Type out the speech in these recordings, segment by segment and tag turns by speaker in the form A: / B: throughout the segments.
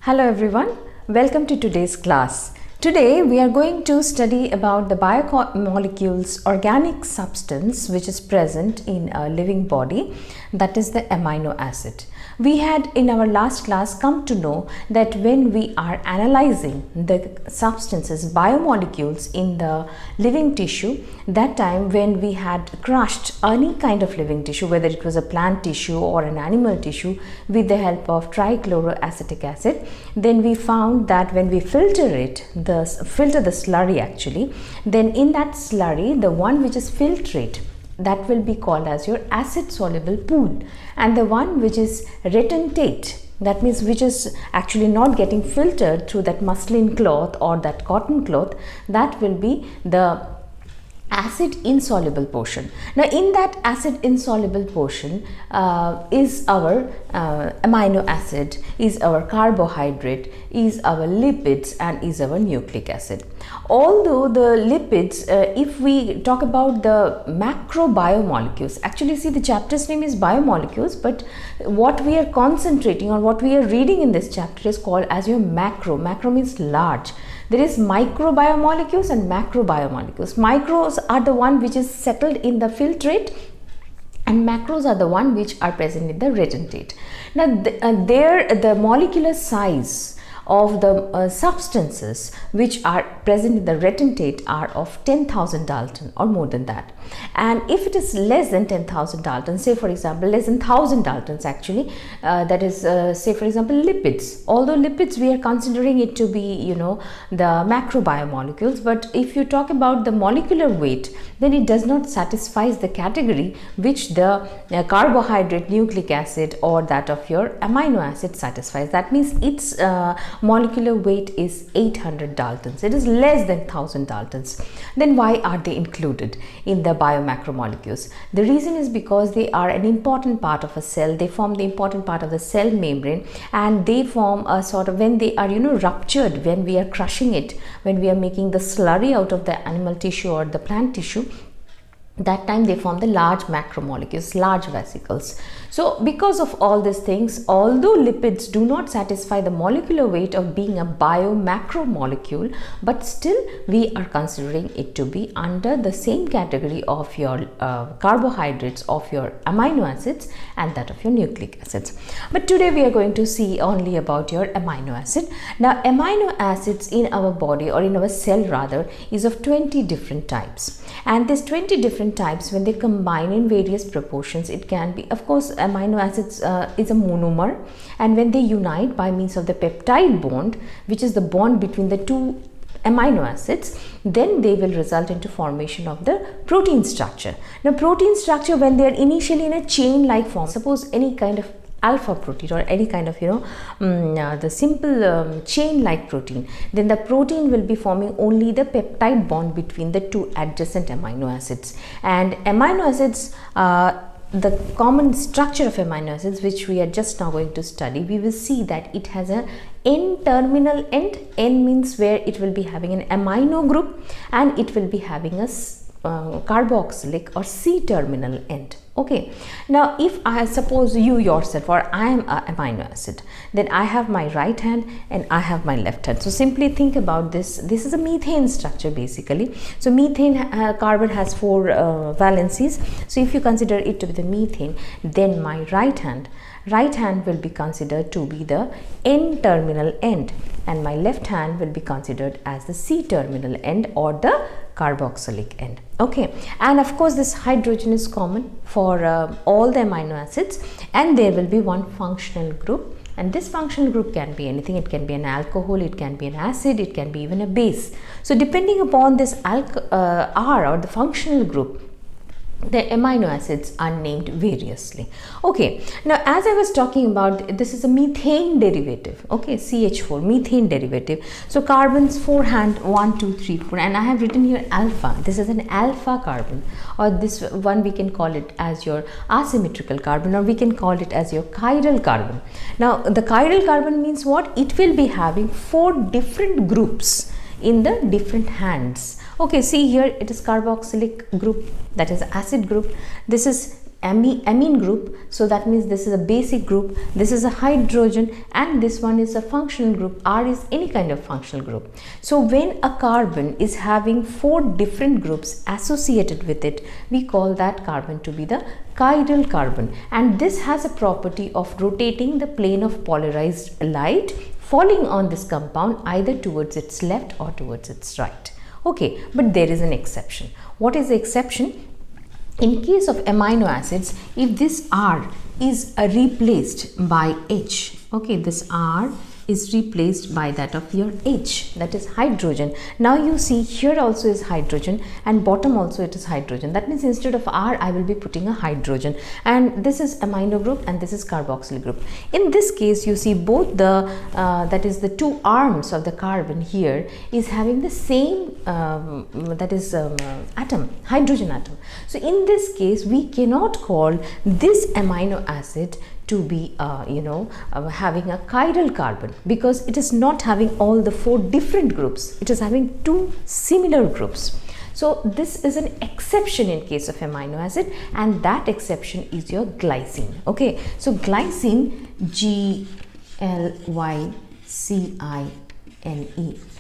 A: Hello everyone, welcome to today's class. Today we are going to study about the biomolecules organic substance which is present in a living body, that is the amino acid. We had in our last class come to know that when we are analyzing the substances, biomolecules in the living tissue, that time when we had crushed any kind of living tissue, whether it was a plant tissue or an animal tissue with the help of trichloroacetic acid, then we found that when we filter the slurry actually, then in that slurry, the one which is filtrate, that will be called as your acid soluble pool, and the one which is retentate, that means which is actually not getting filtered through that muslin cloth or that cotton cloth, that will be the acid insoluble portion. Now in that acid insoluble portion is our amino acid, is our carbohydrate, is our lipids, and is our nucleic acid. Although the lipids, if we talk about the macrobiomolecules, actually see the chapter's name is biomolecules, but what we are concentrating or what we are reading in this chapter is called as your macro. Macro means large. There is microbiomolecules and macrobiomolecules. Micros are the one which is settled in the filtrate, and macros are the one which are present in the retentate. Now the molecular size of the substances which are present in the retentate are of 10,000 Dalton or more than that. And if it is less than 10,000 Daltons, say for example less than 1,000 Daltons actually, that is say for example lipids. Although lipids we are considering it to be the macrobiomolecules, but if you talk about the molecular weight, then it does not satisfy the category which the carbohydrate, nucleic acid, or that of your amino acid satisfies. That means its molecular weight is 800 Daltons. It is less than 1,000 Daltons. Then why are they included in the biomacromolecules? The reason is because they are an important part of a cell. They form the important part of the cell membrane, and they form a sort of, when they are ruptured, when we are crushing it, when we are making the slurry out of the animal tissue or the plant tissue, that time they form the large macromolecules, large vesicles. So because of all these things, although lipids do not satisfy the molecular weight of being a biomacromolecule, but still we are considering it to be under the same category of your carbohydrates, of your amino acids, and that of your nucleic acids. But today we are going to see only about your amino acid. Now amino acids in our body, or in our cell rather, is of 20 different types, and these 20 different types, when they combine in various proportions, it can be, of course, amino acids is a monomer, and when they unite by means of the peptide bond, which is the bond between the two amino acids, then they will result into formation of the protein structure. Now protein structure, when they are initially in a chain like form, suppose any kind of alpha protein or any kind of the simple chain like protein, then the protein will be forming only the peptide bond between the two adjacent amino acids. And amino acids, the common structure of amino acids, which we are just now going to study, we will see that it has a N-terminal end. N means where it will be having an amino group, and it will be having a carboxylic or C-terminal end. Okay, now if I suppose you yourself, or I am an amino acid, then I have my right hand and I have my left hand. So simply think about this. This is a methane structure basically. So methane carbon has 4 valencies. So if you consider it to be the methane, then my right hand will be considered to be the N-terminal end, and my left hand will be considered as the C-terminal end or the carboxylic end. Okay, and of course this hydrogen is common for all the amino acids, and there will be one functional group, and this functional group can be anything. It can be an alcohol, it can be an acid, it can be even a base. So depending upon this R or the functional group, the amino acids are named variously. Okay, now as I was talking about, this is a methane derivative. Okay, CH4, methane derivative. So carbons 4 hand 1 2 3 4, and I have written here alpha. This is an alpha carbon, or this one we can call it as your asymmetrical carbon, or we can call it as your chiral carbon. Now the chiral carbon means what? It will be having 4 different groups in the different hands. Okay, see here it is carboxylic group, that is acid group. This is amine group, so that means this is a basic group, this is a hydrogen, and this one is a functional group. R is any kind of functional group. So when a carbon is having 4 different groups associated with it, we call that carbon to be the chiral carbon, and this has a property of rotating the plane of polarized light falling on this compound either towards its left or towards its right. Okay, but there is an exception. What is the exception? In case of amino acids, if this R is replaced by H, okay, this R is replaced by that of your H, that is hydrogen. Now you see here also is hydrogen, and bottom also it is hydrogen. That means instead of R, I will be putting a hydrogen, and this is amino group and this is carboxyl group. In this case, you see both the that is the 2 arms of the carbon here is having the same atom, hydrogen atom. So in this case, we cannot call this amino acid to be having a chiral carbon, because it is not having all the 4 different groups, it is having 2 similar groups. So this is an exception in case of amino acid, and that exception is your glycine. Okay, so glycine, Glycine.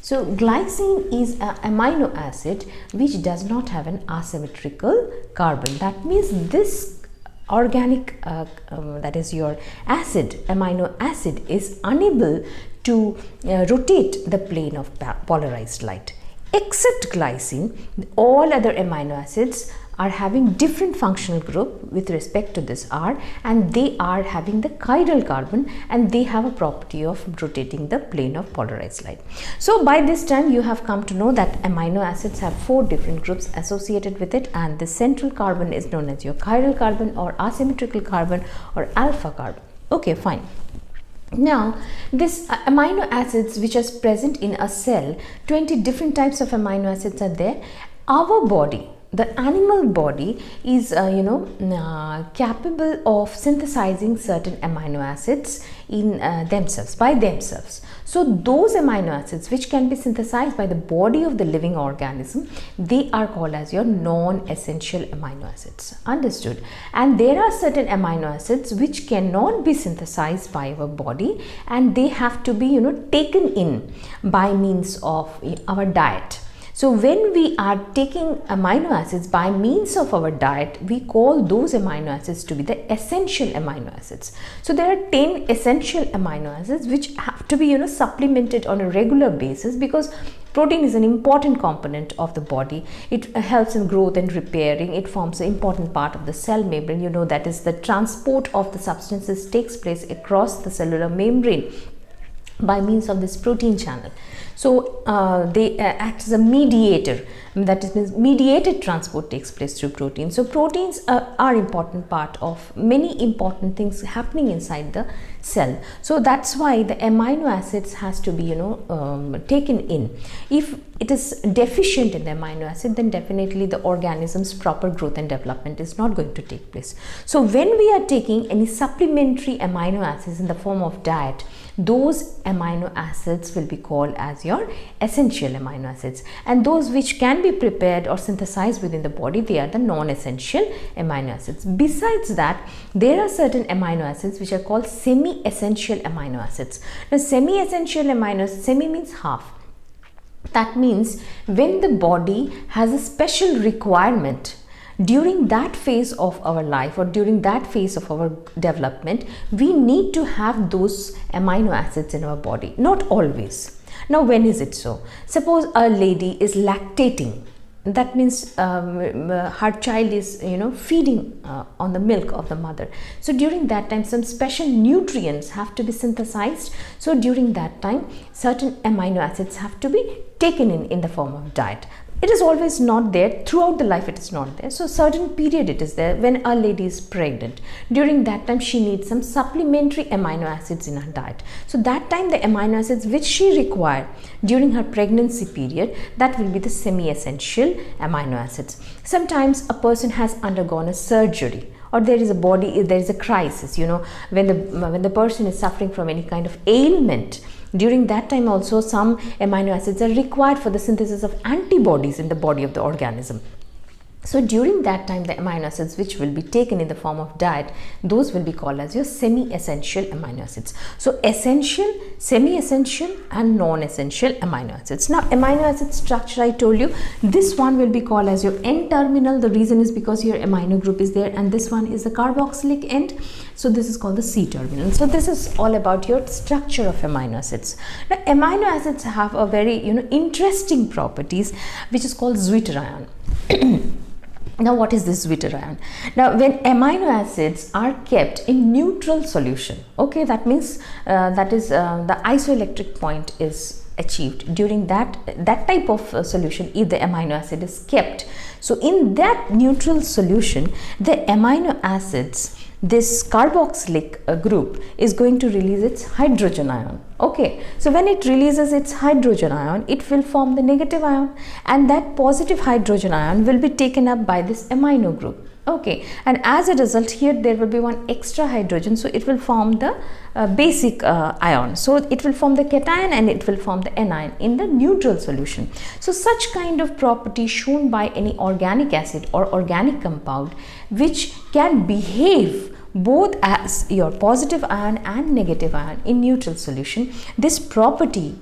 A: So glycine is an amino acid which does not have an asymmetrical carbon. That means this organic that is your acid, amino acid, is unable to rotate the plane of polarized light. Except glycine, all other amino acids are having different functional group with respect to this R, and they are having the chiral carbon, and they have a property of rotating the plane of polarized light. So by this time you have come to know that amino acids have 4 different groups associated with it, and the central carbon is known as your chiral carbon or asymmetrical carbon or alpha carbon. Okay, fine. Now, this amino acids which is present in a cell, 20 different types of amino acids are there. Our body, the animal body, is capable of synthesizing certain amino acids in themselves, by themselves. So those amino acids which can be synthesized by the body of the living organism, they are called as your non-essential amino acids. Understood? And there are certain amino acids which cannot be synthesized by our body, and they have to be taken in by means of our diet. So when we are taking amino acids by means of our diet, we call those amino acids to be the essential amino acids. So there are 10 essential amino acids which have to be supplemented on a regular basis, because protein is an important component of the body. It helps in growth and repairing. It forms an important part of the cell membrane. That is, the transport of the substances takes place across the cellular membrane by means of this protein channel. So they act as a mediator, that means mediated transport takes place through proteins. So proteins are important part of many important things happening inside the cell. So that's why the amino acids has to be taken in. If it is deficient in the amino acid, then definitely the organism's proper growth and development is not going to take place. So when we are taking any supplementary amino acids in the form of diet, those amino acids will be called as your essential amino acids, and those which can be prepared or synthesized within the body, they are the non-essential amino acids. Besides that, there are certain amino acids which are called semi-essential amino acids. Now, semi-essential amino acids, semi means half. That means when the body has a special requirement during that phase of our life or during that phase of our development, we need to have those amino acids in our body. Not always. Now, when is it so? Suppose a lady is lactating. That means her child is feeding on the milk of the mother. So during that time, some special nutrients have to be synthesized. So during that time, certain amino acids have to be taken in the form of diet. It is always not there. Throughout the life it is not there. So certain period it is there. When a lady is pregnant, during that time she needs some supplementary amino acids in her diet. So that time the amino acids which she requires during her pregnancy period, that will be the semi-essential amino acids. Sometimes a person has undergone a surgery, or there is a crisis, when the person is suffering from any kind of ailment. During that time also some amino acids are required for the synthesis of antibodies in the body of the organism. So during that time, the amino acids which will be taken in the form of diet, those will be called as your semi-essential amino acids. So essential, semi-essential and non-essential amino acids. Now amino acid structure, I told you, this one will be called as your N-terminal. The reason is because your amino group is there, and this one is the carboxylic end. So this is called the C-terminal. So this is all about your structure of amino acids. Now amino acids have a very interesting properties which is called Zwitterion. Now what is this Zwitterion? Now when amino acids are kept in neutral solution, okay, that means the isoelectric point is achieved during that type of solution. If the amino acid is kept, so in that neutral solution, the amino acids, this carboxylic group is going to release its hydrogen ion. Okay, so when it releases its hydrogen ion, it will form the negative ion, and that positive hydrogen ion will be taken up by this amino group. Okay, and as a result, here there will be one extra hydrogen, so it will form the basic ion. So it will form the cation and it will form the anion in the neutral solution. So such kind of property shown by any organic acid or organic compound which can behave both as your positive ion and negative ion in neutral solution. This property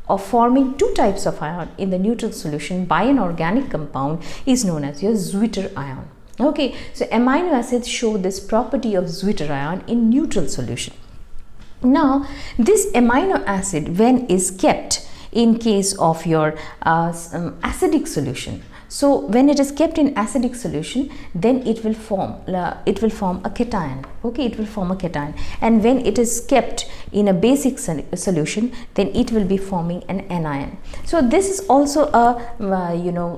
A: of forming two types of ion in the neutral solution by an organic compound is known as your Zwitterion. Okay, so amino acids show this property of Zwitterion in neutral solution. Now this amino acid, when is kept in case of your acidic solution, so when it is kept in acidic solution, then it will form a cation. Okay, it will form a cation, and when it is kept in a basic solution, then it will be forming an anion. So this is also a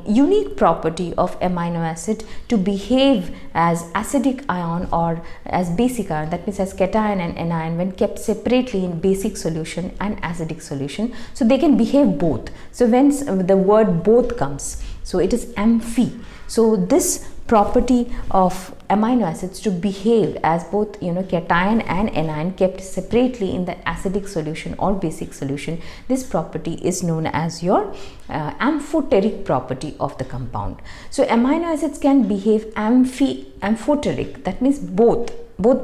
A: unique property of amino acid to behave as acidic ion or as basic ion, that means as cation and anion when kept separately in basic solution and acidic solution. So they can behave both. So when the word both comes, so it is amphi. So this property of amino acids to behave as both cation and anion kept separately in the acidic solution or basic solution, this property is known as your amphoteric property of the compound. So amino acids can behave amphoteric, that means both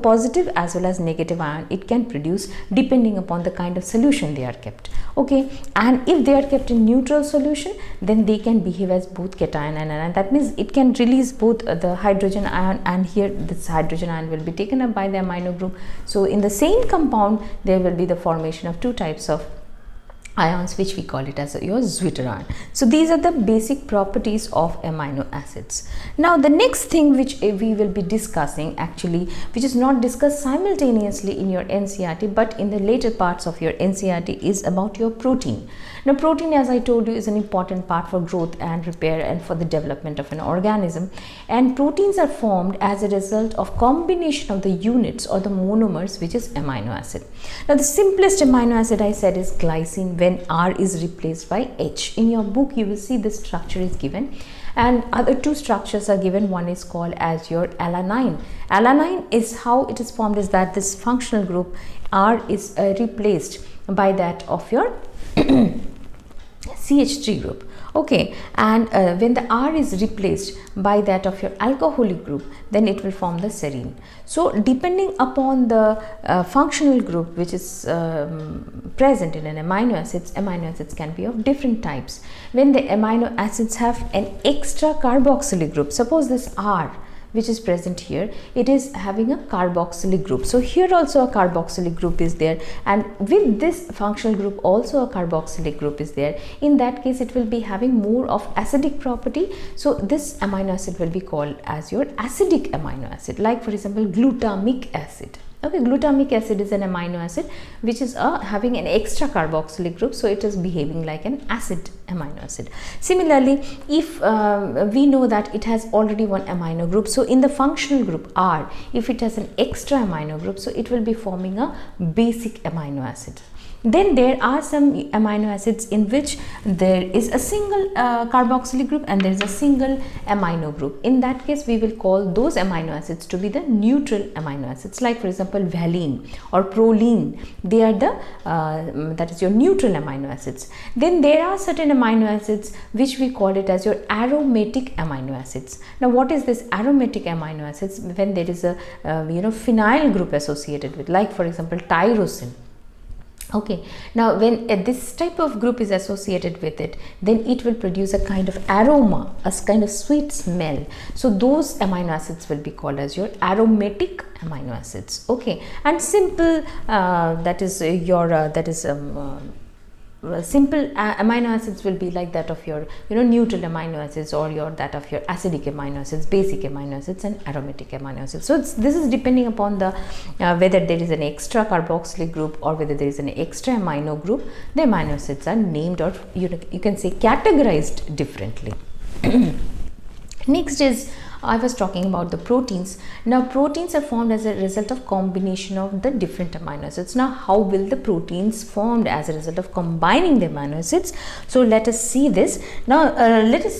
A: positive as well as negative ion it can produce depending upon the kind of solution they are kept. Okay, and if they are kept in neutral solution, then they can behave as both cation and anion. That means it can release both the hydrogen ion, and here this hydrogen ion will be taken up by the amino group. So in the same compound there will be the formation of two types of ions which we call it as your Zwitterion. So these are the basic properties of amino acids. Now the next thing which we will be discussing, actually which is not discussed simultaneously in your NCERT but in the later parts of your NCERT, is about your protein. Now protein, as I told you, is an important part for growth and repair and for the development of an organism, and proteins are formed as a result of combination of the units or the monomers which is amino acid. Now the simplest amino acid I said is glycine, when R is replaced by H. In your book you will see this structure is given, and other two structures are given. One is called as your alanine. Alanine is how it is formed, is that this functional group R is replaced by that of your CH3 group. Okay, and when the R is replaced by that of your alcoholic group, then it will form the serine. So depending upon the functional group which is present in an amino acids can be of different types. When the amino acids have an extra carboxylic group, suppose this R which is present here, it is having a carboxylic group. So here also a carboxylic group is there, and with this functional group also a carboxylic group is there. In that case it will be having more of acidic property. So this amino acid will be called as your acidic amino acid, like for example glutamic acid. Okay, glutamic acid is an amino acid which is having an extra carboxylic group, so it is behaving like an acid amino acid. Similarly, if we know that it has already one amino group, so in the functional group R, if it has an extra amino group, so it will be forming a basic amino acid. Then there are some amino acids in which there is a single carboxylic group and there is a single amino group. In that case, we will call those amino acids to be the neutral amino acids, like for example valine or proline. They are the that is your neutral amino acids. Then there are certain amino acids which we call it as your aromatic amino acids. Now what is this aromatic amino acids? When there is a phenyl group associated with, like for example tyrosine. Okay, now when this type of group is associated with it, then it will produce a kind of aroma, a kind of sweet smell. So those amino acids will be called as your aromatic amino acids. Okay, and simple simple amino acids will be like that of your neutral amino acids, or that of your acidic amino acids, basic amino acids, and aromatic amino acids. So this is depending upon the whether there is an extra carboxylic group or whether there is an extra amino group. The amino acids are named, or you can say categorized differently. Next is, I was talking about the proteins. Now proteins are formed as a result of combination of the different amino acids. Now how will the proteins formed as a result of combining the amino acids? So let us see this. Now let us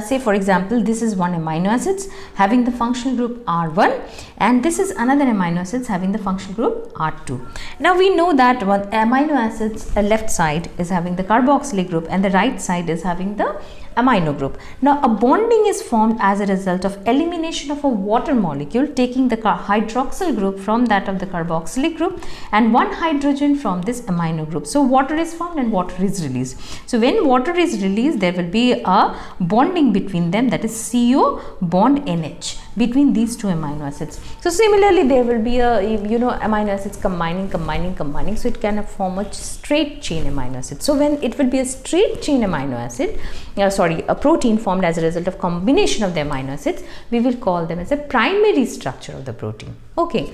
A: say for example, this is one amino acids having the functional group R1, and this is another amino acids having the functional group R2. Now we know that one amino acids left side is having the carboxylic group and the right side is having the amino group. Now a bonding is formed as a result of elimination of a water molecule, taking the hydroxyl group from that of the carboxylic group and one hydrogen from this amino group. So water is formed and water is released. So when water is released, there will be a bonding between them, that is CO bond NH between these two amino acids. So similarly there will be a amino acids combining, so it can form a straight chain amino acid. So when it will be a straight chain amino acid, a protein formed as a result of combination of the amino acids, we will call them as a primary structure of the protein. Okay.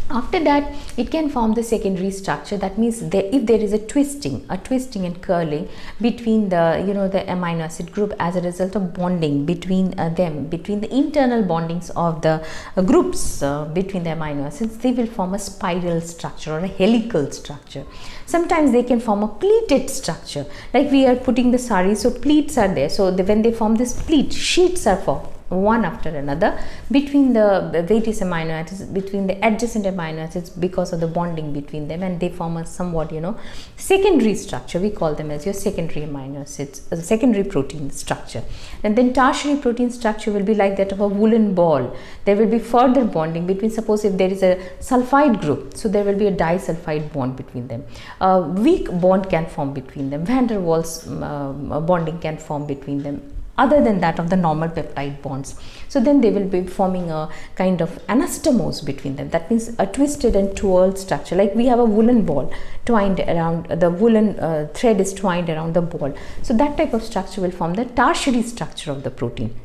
A: After that, it can form the secondary structure. That means if there is a twisting and curling between the the amino acid group as a result of bonding between between the internal bondings of the groups between the amino acids, they will form a spiral structure or a helical structure. Sometimes they can form a pleated structure, like we are putting the sari, so pleats are there. So when they form this pleat, sheets are formed one after another between the various amino acids, between the adjacent amino acids, because of the bonding between them, and they form a somewhat secondary structure. We call them as your secondary amino acids, secondary protein structure. And then tertiary protein structure will be like that of a woolen ball. There will be further bonding between, suppose if there is a sulfide group, so there will be a disulfide bond between them. A weak bond can form between them. Van der Waals bonding can form between them, other than that of the normal peptide bonds. So then they will be forming a kind of anastomose between them. That means a twisted and twirled structure. Like we have a woolen ball twined around, the woolen thread is twined around the ball. So that type of structure will form the tertiary structure of the protein.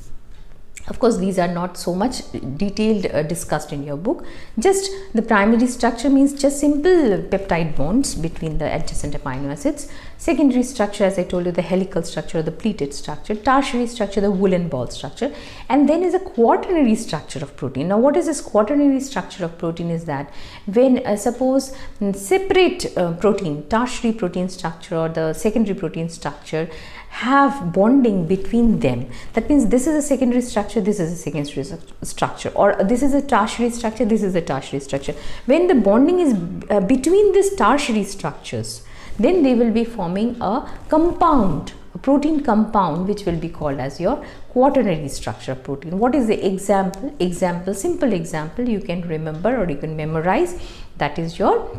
A: Of course, these are not so much detailed discussed in your book. Just the primary structure means just simple peptide bonds between the adjacent amino acids. Secondary structure, as I told you, the helical structure or the pleated structure. Tertiary structure, the woolen ball structure. And then is a quaternary structure of protein. Now what is this quaternary structure of protein? Is that when suppose separate protein, tertiary protein structure or the secondary protein structure have bonding between them. That means this is a secondary structure, this is a secondary structure, or this is a tertiary structure, this is a tertiary structure. When the bonding is between these tertiary structures, then they will be forming a compound, a protein compound, which will be called as your quaternary structure of protein. What is the example? Simple example you can remember or you can memorize. That is your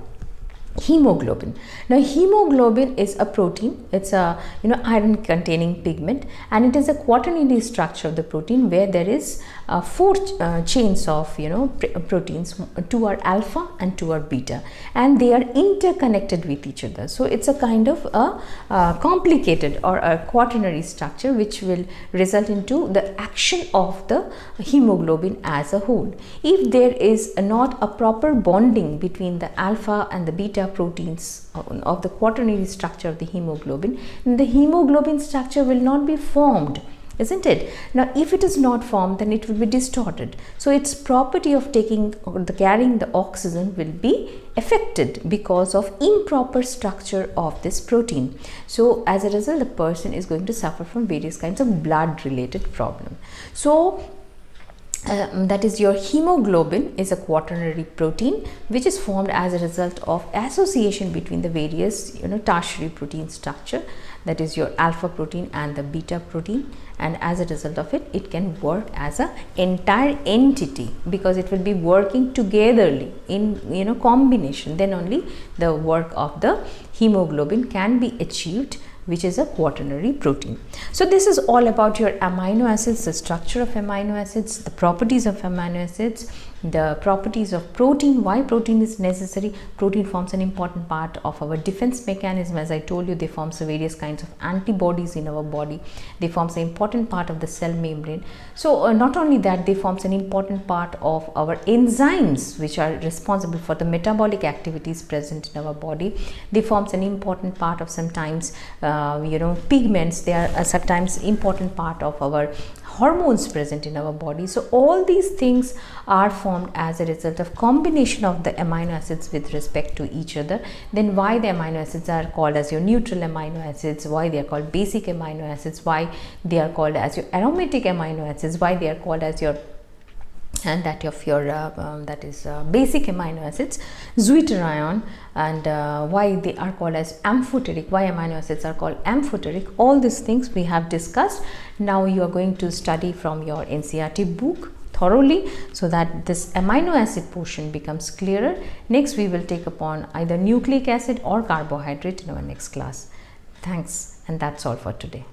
A: hemoglobin. Now hemoglobin is a protein. It's a iron containing pigment, and it is a quaternary structure of the protein where there is 4 chains of proteins. 2 are alpha and 2 are beta, and they are interconnected with each other. So it's a kind of a complicated or a quaternary structure which will result into the action of the hemoglobin as a whole. If there is not a proper bonding between the alpha and the beta proteins of the quaternary structure of the hemoglobin, the hemoglobin structure will not be formed isn't it? Now if it is not formed, then it will be distorted. So its property of carrying the oxygen will be affected because of improper structure of this protein. So as a result, the person is going to suffer from various kinds of blood related problem. So that is, your hemoglobin is a quaternary protein which is formed as a result of association between the various tertiary protein structure, that is your alpha protein and the beta protein, and as a result of it, it can work as a entire entity because it will be working togetherly in combination. Then only the work of the hemoglobin can be achieved, which is a quaternary protein. So this is all about your amino acids, the structure of amino acids, the properties of amino acids, the properties of protein, why protein is necessary. Protein forms an important part of our defense mechanism. As I told you, they form various kinds of antibodies in our body. They form an important part of the cell membrane. So not only that, they form an important part of our enzymes which are responsible for the metabolic activities present in our body. They form an important part of sometimes pigments. They are sometimes important part of our hormones present in our body. So all these things are formed as a result of combination of the amino acids with respect to each other. Then why the amino acids are called as your neutral amino acids, why they are called basic amino acids, why they are called as your aromatic amino acids, why they are called as your basic amino acids, Zwitterion, and why they are called as amphoteric, why amino acids are called amphoteric. All these things we have discussed. Now you are going to study from your NCERT book thoroughly so that this amino acid portion becomes clearer. Next we will take upon either nucleic acid or carbohydrate in our next class. Thanks, and that's all for today.